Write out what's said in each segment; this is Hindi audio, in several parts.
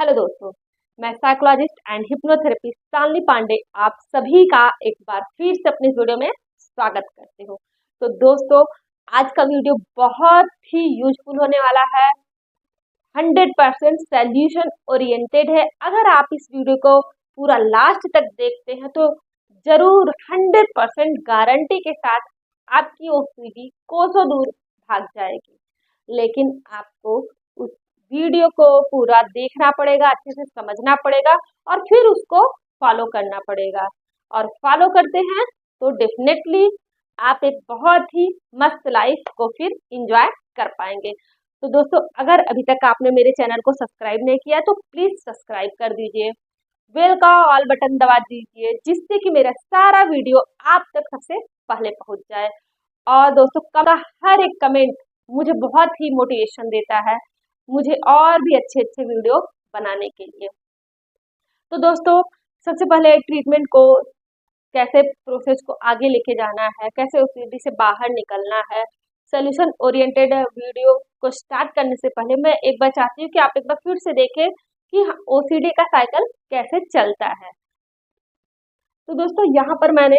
हेलो दोस्तों, मैं psychologist and hypnotherapist Shalini Pandey आप सभी का एक बार फिर से अपने इस वीडियो में स्वागत करती हूँ। तो दोस्तों, आज का वीडियो बहुत ही यूजफुल होने वाला है। 100% सॉल्यूशन ओरिएंटेड है। अगर आप इस वीडियो को पूरा लास्ट तक देखते हैं तो जरूर 100% गारंटी के साथ आपकी ओसीडी कोसों दूर भाग जाएगी। लेकिन आपको उस वीडियो को पूरा देखना पड़ेगा, अच्छे से समझना पड़ेगा और फिर उसको फॉलो करना पड़ेगा। और फॉलो करते हैं तो डेफिनेटली आप एक बहुत ही मस्त लाइफ को फिर इंजॉय कर पाएंगे। तो दोस्तों, अगर अभी तक आपने मेरे चैनल को सब्सक्राइब नहीं किया तो प्लीज सब्सक्राइब कर दीजिए, बेल का ऑल बटन दबा दीजिए, जिससे कि मेरा सारा वीडियो आप तक सबसे पहले पहुंच जाए। और दोस्तों, का हर एक कमेंट मुझे बहुत ही मोटिवेशन देता है, मुझे और भी अच्छे अच्छे वीडियो बनाने के लिए। तो दोस्तों, सबसे पहले ट्रीटमेंट को कैसे प्रोसेस को आगे लेके जाना है, कैसे ओसीडी से बाहर निकलना है, सोल्यूशन ओरिएंटेड वीडियो को स्टार्ट करने से पहले मैं एक बार चाहती हूँ कि आप एक बार फिर से देखें कि ओसीडी का साइकिल कैसे चलता है। तो दोस्तों, यहाँ पर मैंने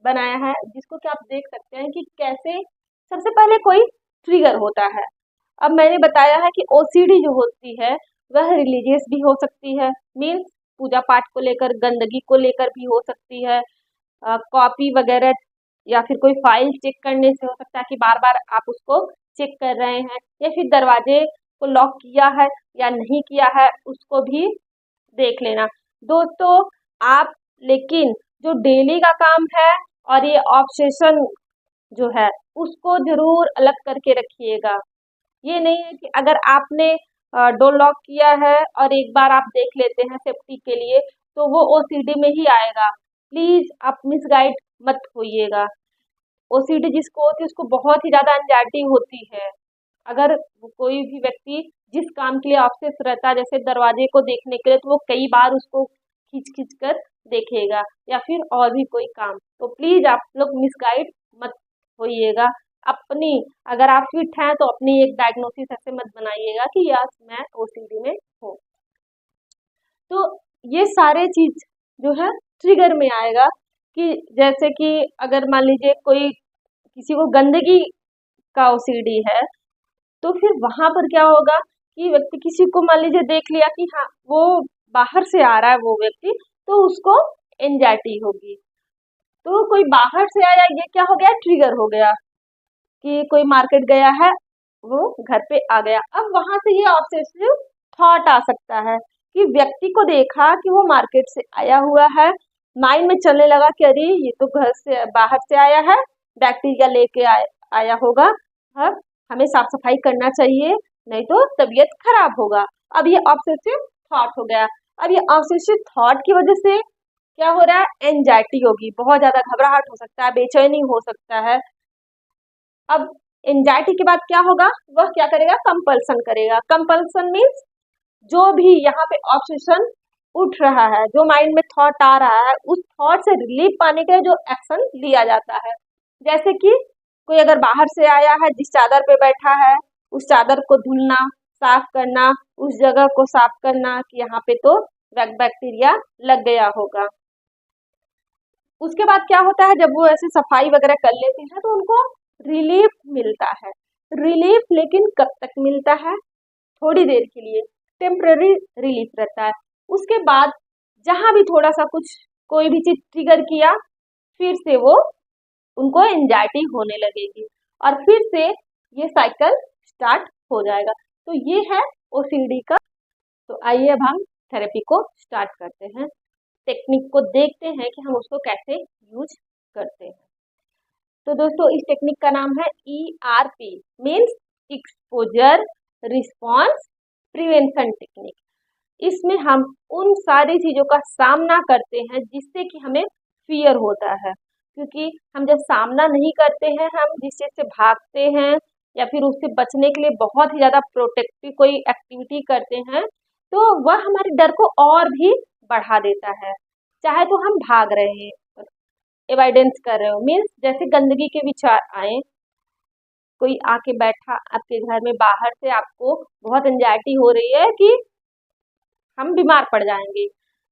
बनाया है जिसको कि आप देख सकते हैं कि कैसे सबसे पहले कोई ट्रिगर होता है। अब मैंने बताया है कि ओसीडी जो होती है वह रिलीजियस भी हो सकती है, मीन्स पूजा पाठ को लेकर, गंदगी को लेकर भी हो सकती है, कॉपी वगैरह या फिर कोई फाइल चेक करने से हो सकता है कि बार बार आप उसको चेक कर रहे हैं, या फिर दरवाजे को लॉक किया है या नहीं किया है उसको भी देख लेना। दोस्तों, आप लेकिन जो डेली का काम है और ये ऑब्सेशन जो है उसको जरूर अलग करके रखिएगा। ये नहीं है कि अगर आपने डोर लॉक किया है और एक बार आप देख लेते हैं सेफ्टी के लिए तो वो ओसीडी में ही आएगा। प्लीज आप मिसगाइड मत होइएगा। ओसीडी जिसको होती है उसको बहुत ही ज्यादा एंजाइटी होती है। अगर कोई भी व्यक्ति जिस काम के लिए ऑब्सेस रहता है, जैसे दरवाजे को देखने के लिए, तो वो कई बार उसको खींच खींच कर देखेगा, या फिर और भी कोई काम। तो प्लीज आप लोग मिसगाइड मत होइएगा। अपनी अगर आप फिट हैं तो अपनी एक डायग्नोसिस ऐसे मत बनाइएगा कि यस मैं ओसीडी में हूँ। तो ये सारे चीज जो है ट्रिगर में आएगा कि जैसे कि अगर मान लीजिए कोई किसी को गंदगी का ओसीडी है तो फिर वहां पर क्या होगा कि व्यक्ति किसी को मान लीजिए देख लिया कि हाँ वो बाहर से आ रहा है वो व्यक्ति, तो उसको एंजाइटी होगी। तो कोई बाहर से आया, ये क्या हो गया, ट्रिगर हो गया कि कोई मार्केट गया है, वो घर पे आ गया। अब वहां से ये ऑब्सेसिव थॉट आ सकता है कि व्यक्ति को देखा कि वो मार्केट से आया हुआ है, माइंड में चलने लगा कि अरे ये तो घर से बाहर से आया है, बैक्टीरिया लेके आया होगा, अब हमें साफ सफाई करना चाहिए नहीं तो तबीयत खराब होगा। अब ये ऑब्सेसिव थॉट हो गया। अब ये ऑब्सेसिव थॉट की वजह से क्या हो रहा है, एंजाइटी होगी, बहुत ज्यादा घबराहट हो सकता है, बेचैनी हो सकता है। अब एंजाइटी के बाद क्या होगा, वह क्या करेगा, कंपल्सन करेगा। कंपल्सन मीन्स जो भी यहाँ पे ऑब्सेशन उठ रहा है, जो माइंड में थॉट आ रहा है, उस थॉट से रिलीफ पाने के लिए जो एक्शन लिया जाता है। जैसे कि कोई अगर बाहर से आया है, जिस चादर पे बैठा है उस चादर को धुलना, साफ करना, उस जगह को साफ करना कि यहाँ पे तो बैक्टीरिया लग गया होगा। उसके बाद क्या होता है, जब वो ऐसे सफाई वगैरह कर लेते हैं तो उनको रिलीफ मिलता है। रिलीफ लेकिन कब तक मिलता है, थोड़ी देर के लिए, टेम्पररी रिलीफ रहता है। उसके बाद जहां भी थोड़ा सा कुछ कोई भी चीज ट्रिगर किया, फिर से वो उनको एंजाइटी होने लगेगी और फिर से ये साइकिल स्टार्ट हो जाएगा। तो ये है ओसीडी का। तो आइए अब हम थेरेपी को स्टार्ट करते हैं, टेक्निक को देखते हैं कि हम उसको कैसे यूज करते हैं। तो दोस्तों, इस टेक्निक का नाम है ERP, means exposure response prevention technique. इसमें हम उन सारी चीजों का सामना करते हैं जिससे कि हमें फियर होता है, क्योंकि हम जब सामना नहीं करते हैं, हम जिस चीज से भागते हैं या फिर उससे बचने के लिए बहुत ही ज्यादा प्रोटेक्टिव कोई एक्टिविटी करते हैं, तो वह हमारे डर को और भी बढ़ा देता है। चाहे तो हम भाग रहे हैं, एवॉइडेंस कर रहे हो, मीन्स जैसे गंदगी के विचार आए, कोई आके बैठा आपके घर में बाहर से, आपको बहुत एंजाइटी हो रही है कि हम बीमार पड़ जाएंगे।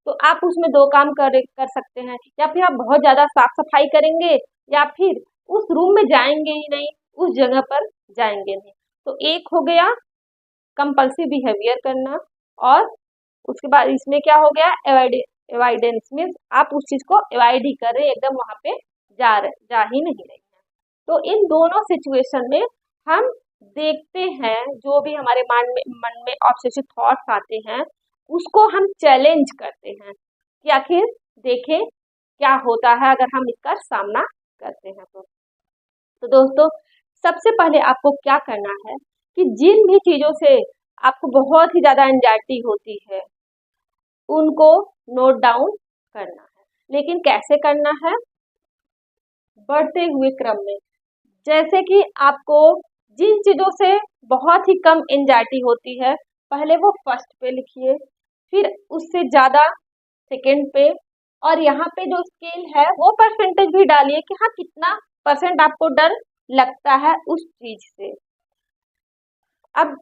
तो आप उसमें दो काम कर सकते हैं, या फिर आप बहुत ज़्यादा साफ सफाई करेंगे, या फिर उस रूम में जाएंगे ही नहीं, उस जगह पर जाएंगे नहीं। तो एक हो गया कंपल्सिव बिहेवियर करना, और उसके बाद इसमें क्या हो गया, अवॉइडेंस मीन्स आप उस चीज अवॉइड ही कर रहे हैं, एकदम वहां पे जा ही नहीं रहे हैं। तो इन दोनों सिचुएशन में हम देखते हैं जो भी हमारे मन में ऑब्सेसिव थॉट्स आते हैं, उसको हम चैलेंज करते हैं कि आखिर देखें क्या होता है अगर हम इसका सामना करते हैं। तो दोस्तों, सबसे पहले आपको क्या करना है कि जिन भी चीजों से आपको बहुत ही ज्यादा एंजाइटी होती है उनको नोट डाउन करना है। लेकिन कैसे करना है, बढ़ते हुए क्रम में। जैसे कि आपको जिन चीजों से बहुत ही कम एंजाइटी होती है, पहले वो फर्स्ट पे लिखिए, फिर उससे ज्यादा सेकंड पे, और यहाँ पे जो स्केल है वो परसेंटेज भी डालिए कि हाँ कितना परसेंट आपको डर लगता है उस चीज से। अब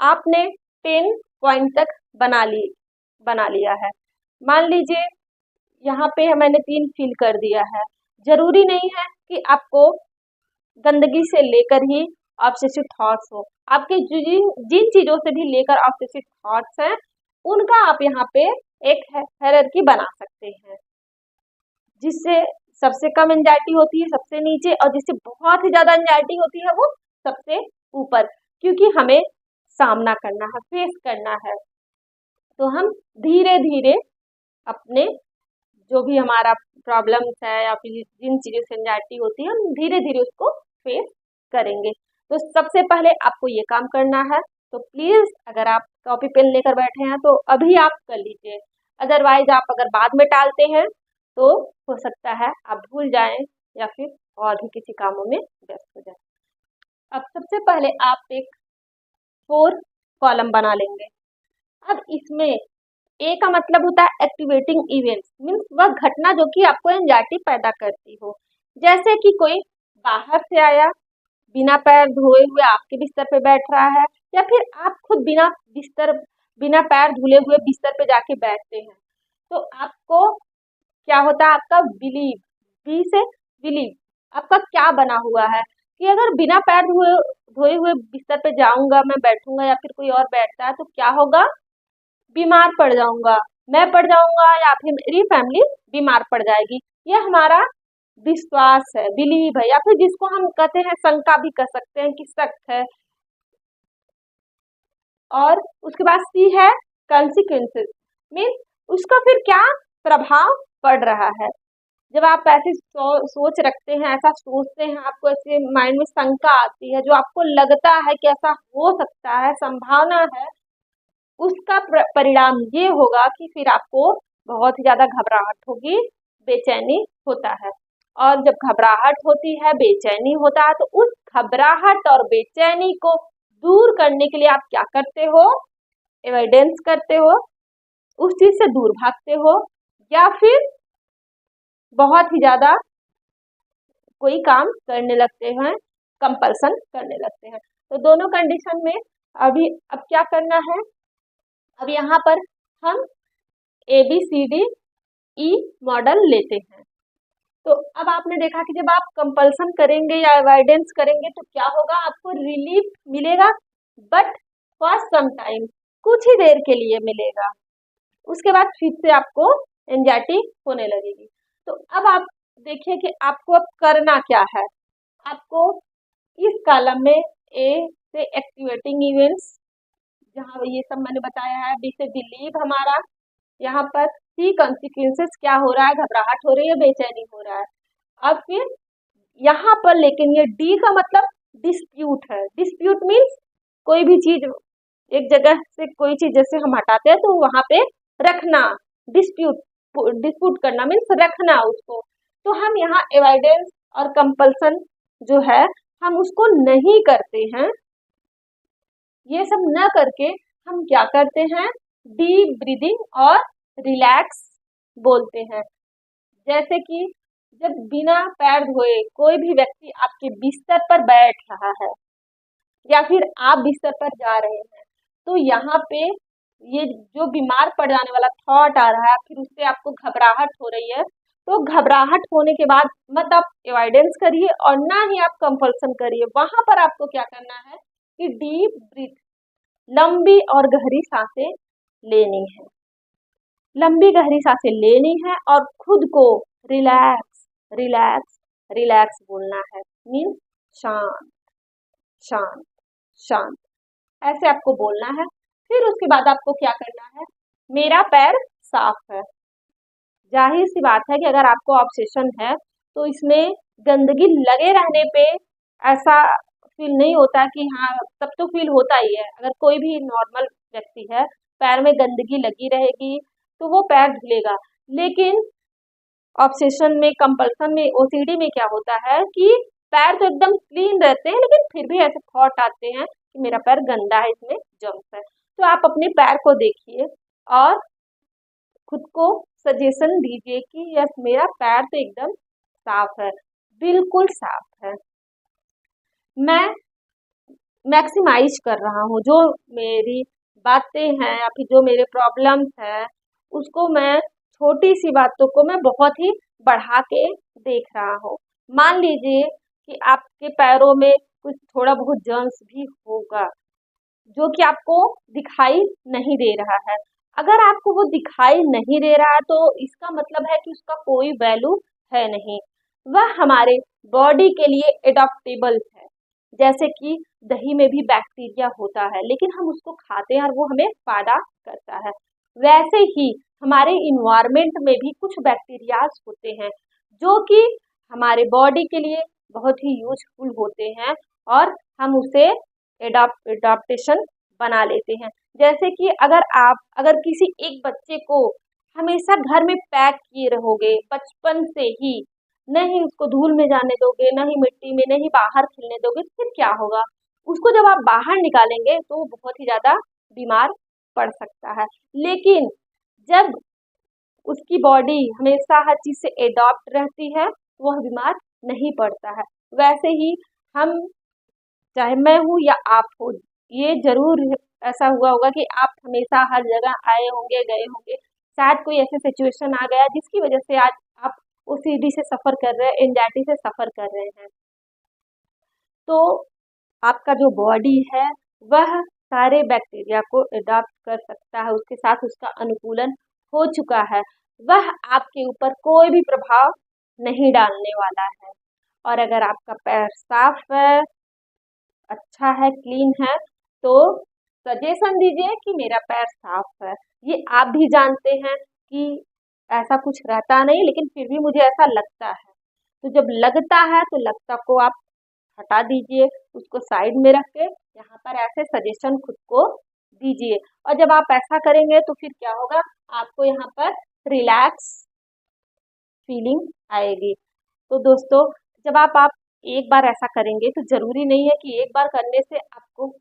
आपने 10 पॉइंट तक बना लिया है। मान लीजिए यहाँ पे मैंने 3 फिल कर दिया है। जरूरी नहीं है कि आपको गंदगी से लेकर ही ऑब्सेसिव थॉट्स हो, आपके जिन चीजों से भी लेकर ऑब्सेसिव थॉट्स हैं उनका आप यहाँ पे एक हायरार्की बना सकते हैं, जिससे सबसे कम एंजाइटी होती है सबसे नीचे, और जिससे बहुत ही ज्यादा एंजाइटी होती है वो सबसे ऊपर, क्योंकि हमें सामना करना है, फेस करना है। तो हम धीरे धीरे अपने जो भी हमारा प्रॉब्लम्स है या फिर जिन चीजों से एंजाइटी होती है, हम धीरे धीरे उसको फेस करेंगे। तो सबसे पहले आपको ये काम करना है। तो प्लीज अगर आप कॉपी पेन लेकर बैठे हैं तो अभी आप कर लीजिए, अदरवाइज आप अगर बाद में टालते हैं तो हो सकता है आप भूल जाएं या फिर और भी किसी कामों में व्यस्त हो जाए। अब सबसे पहले आप एक 4 कॉलम बना लेंगे। अब इसमें ए का मतलब होता है एक्टिवेटिंग इवेंट्स, मीन्स वह घटना जो कि आपको एंजाइटी पैदा करती हो। जैसे कि कोई बाहर से आया, बिना पैर धोए हुए आपके बिस्तर पे बैठ रहा है, या फिर आप खुद बिना पैर धुले हुए बिस्तर पे जाके बैठते हैं। तो आपको क्या होता है, आपका बिलीव, बी से बिलीव, आपका क्या बना हुआ है कि अगर बिना पैर धोए हुए बिस्तर पे जाऊंगा, मैं बैठूंगा या फिर कोई और बैठता है तो क्या होगा, बीमार पड़ जाऊंगा, मैं पड़ जाऊंगा या फिर मेरी फैमिली बीमार पड़ जाएगी। ये हमारा विश्वास है, बिलीव है, या फिर जिसको हम कहते हैं शंका भी कर सकते हैं कि शक है। और उसके बाद सी है कंसिक्वेंसेस, मीन्स उसका फिर क्या प्रभाव पड़ रहा है। जब आप ऐसे सोच रखते हैं, ऐसा सोचते हैं, आपको ऐसे माइंड में शंका आती है, जो आपको लगता है कि ऐसा हो सकता है, संभावना है, उसका परिणाम ये होगा कि फिर आपको बहुत ही ज्यादा घबराहट होगी, बेचैनी होता है। और जब घबराहट होती है, बेचैनी होता है, तो उस घबराहट और बेचैनी को दूर करने के लिए आप क्या करते हो, एवॉइडेंस करते हो, उस चीज से दूर भागते हो, या फिर बहुत ही ज्यादा कोई काम करने लगते हैं, कंपल्सन करने लगते हैं। तो दोनों कंडीशन में अब क्या करना है, अब यहाँ पर हम ABCDE मॉडल लेते हैं। तो अब आपने देखा कि जब आप कंपल्सन करेंगे या अवॉइडेंस करेंगे तो क्या होगा, आपको रिलीफ मिलेगा, बट फॉर सम टाइम, कुछ ही देर के लिए मिलेगा, उसके बाद फिर से आपको एंजाइटी होने लगेगी। तो अब आप देखिए कि आपको अब करना क्या है। आपको इस कॉलम में ए से एक्टिवेटिंग इवेंट्स, जहाँ ये सब मैंने बताया है, बी से बिलीव हमारा, यहाँ पर सी कॉन्सिक्वेंसेस, क्या हो रहा है, घबराहट हो रही है, बेचैनी हो रहा है। अब फिर यहाँ पर लेकिन ये डी का मतलब डिस्प्यूट है। डिस्प्यूट मीन्स कोई भी चीज एक जगह से कोई चीज जैसे हम हटाते हैं तो वहां पे रखना, डिस्प्यूट करना मीन्स रखना उसको। तो हम यहाँ एविडेंस और कंपल्सन जो है हम उसको नहीं करते हैं। ये सब न करके हम क्या करते हैं, डीप ब्रीदिंग और रिलैक्स बोलते हैं। जैसे कि जब बिना पैर धोए कोई भी व्यक्ति आपके बिस्तर पर बैठ रहा है या फिर आप बिस्तर पर जा रहे हैं, तो यहाँ पे ये जो बीमार पड़ जाने वाला थॉट आ रहा है, फिर उससे आपको घबराहट हो रही है, तो घबराहट होने के बाद मत आप अवॉइडेंस करिए और ना ही आप कंपल्सन करिए। वहां पर आपको क्या करना है कि डीप ब्रीथ, लंबी और गहरी सांसें लेनी है, लंबी गहरी सांसें लेनी है और खुद को रिलैक्स रिलैक्स रिलैक्स बोलना है। मीन्स शांत शांत शांत, ऐसे आपको बोलना है। फिर उसके बाद आपको क्या करना है, मेरा पैर साफ है। जाहिर सी बात है कि अगर आपको ऑब्सेशन है तो इसमें गंदगी लगे रहने पे ऐसा फील नहीं होता कि हाँ, तब तो फील होता ही है। अगर कोई भी नॉर्मल व्यक्ति है, पैर में गंदगी लगी रहेगी तो वो पैर धुलेगा। लेकिन ऑब्सेशन में, कंपल्सन में, ओसीडी में क्या होता है कि पैर तो एकदम क्लीन रहते हैं, लेकिन फिर भी ऐसे थॉट आते हैं कि मेरा पैर गंदा है, इसमें जर्म्स है। तो आप अपने पैर को देखिए और खुद को सजेशन दीजिए कि यस, मेरा पैर तो एकदम साफ है, बिल्कुल साफ है। मैं मैक्सिमाइज कर रहा हूँ जो मेरी बातें हैं या फिर जो मेरे प्रॉब्लम्स हैं, उसको मैं, छोटी सी बातों को मैं बहुत ही बढ़ा के देख रहा हूँ। मान लीजिए कि आपके पैरों में कुछ थोड़ा बहुत जर्म्स भी होगा जो कि आपको दिखाई नहीं दे रहा है। अगर आपको वो दिखाई नहीं दे रहा है तो इसका मतलब है कि उसका कोई वैल्यू है नहीं, वह हमारे बॉडी के लिए एडॉप्टेबल है। जैसे कि दही में भी बैक्टीरिया होता है, लेकिन हम उसको खाते हैं और वो हमें फायदा करता है। वैसे ही हमारे इन्वायरमेंट में भी कुछ बैक्टीरियाज होते हैं जो कि हमारे बॉडी के लिए बहुत ही यूजफुल होते हैं और हम उसे एडाप्टेशन बना लेते हैं। जैसे कि अगर किसी एक बच्चे को हमेशा घर में पैक किए रहोगे बचपन से ही, नहीं उसको धूल में जाने दोगे, नहीं मिट्टी में, नहीं बाहर खेलने दोगे, फिर क्या होगा? उसको जब आप बाहर निकालेंगे तो वो बहुत ही ज्यादा बीमार पड़ सकता है। लेकिन जब उसकी बॉडी हमेशा हर चीज से एडॉप्ट रहती है, वह बीमार नहीं पड़ता है। वैसे ही हम, चाहे मैं हूँ या आप हो, ये जरूर ऐसा हुआ होगा कि आप हमेशा हर जगह आए होंगे, गए होंगे। शायद कोई ऐसे सिचुएशन आ गया जिसकी वजह से आज आप ओसीडी से सफर कर रहे हैं, एंजाइटी से सफर कर रहे हैं। तो आपका जो बॉडी है वह सारे बैक्टीरिया को अडॉप्ट कर सकता है, उसके साथ उसका अनुकूलन हो चुका है। वह आपके ऊपर कोई भी प्रभाव नहीं डालने वाला है। और अगर आपका पैर साफ है, अच्छा है, क्लीन है, तो सजेशन दीजिए कि मेरा पैर साफ है। ये आप भी जानते हैं कि ऐसा कुछ रहता नहीं, लेकिन फिर भी मुझे ऐसा लगता है। तो जब लगता है तो लगता को आप हटा दीजिए, उसको साइड में रख के यहाँ पर ऐसे सजेशन खुद को दीजिए। और जब आप ऐसा करेंगे तो फिर क्या होगा, आपको यहाँ पर रिलैक्स फीलिंग आएगी। तो दोस्तों, जब आप एक बार ऐसा करेंगे तो जरूरी नहीं है कि एक बार करने से आपको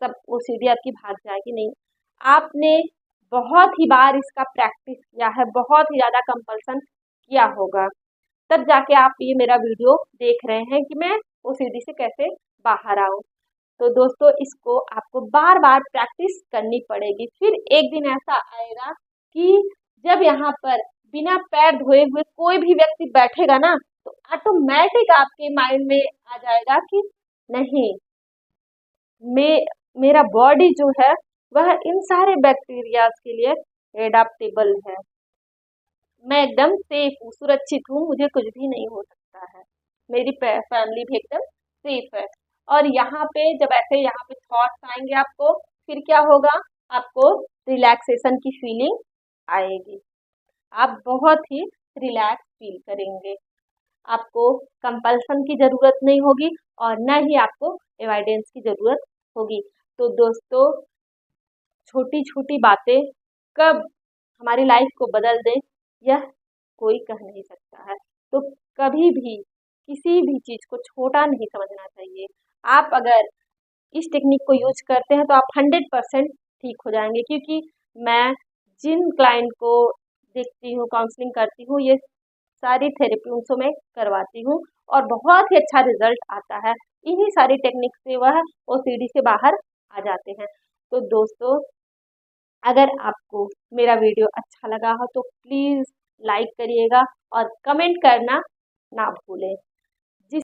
सब ओसीडी आपकी भाग जाएगी, नहीं। आपने बहुत ही बार इसका प्रैक्टिस किया है, बहुत ही ज़्यादा कंपल्सन किया होगा, तब जाके आप ये मेरा वीडियो देख रहे हैं कि मैं ओसीडी से कैसे बाहर आऊँ। तो दोस्तों, इसको आपको बार बार प्रैक्टिस करनी पड़ेगी। फिर एक दिन ऐसा आएगा कि जब यहाँ पर बिना पैर धोए हुए कोई भी व्यक्ति बैठेगा ना, तो ऑटोमेटिक आपके माइंड में आ जाएगा कि नहीं, मेरा बॉडी जो है वह इन सारे बैक्टीरियाज के लिए एडाप्टेबल है। मैं एकदम सेफ हूँ, सुरक्षित हूँ, मुझे कुछ भी नहीं हो सकता है, मेरी फैमिली भी एकदम सेफ है। और यहाँ पे जब ऐसे यहाँ पे थॉट्स आएंगे आपको, फिर क्या होगा, आपको रिलैक्सेशन की फीलिंग आएगी, आप बहुत ही रिलैक्स फील करेंगे। आपको कंपल्सन की जरूरत नहीं होगी और न ही आपको एवॉइडेंस की जरूरत होगी। तो दोस्तों, छोटी छोटी बातें कब हमारी लाइफ को बदल दें, यह कोई कह नहीं सकता है। तो कभी भी किसी भी चीज को छोटा नहीं समझना चाहिए। आप अगर इस टेक्निक को यूज करते हैं तो आप 100% ठीक हो जाएंगे। क्योंकि मैं जिन क्लाइंट को देखती हूँ, काउंसलिंग करती हूँ, ये सारी थेरेपी उनसे मैं करवाती हूँ और बहुत ही अच्छा रिजल्ट आता है। इन्हीं सारी टेक्निक से वह ओसीडी से बाहर आ जाते हैं। तो दोस्तों, अगर आपको मेरा वीडियो अच्छा लगा हो तो प्लीज़ लाइक करिएगा और कमेंट करना ना भूलें।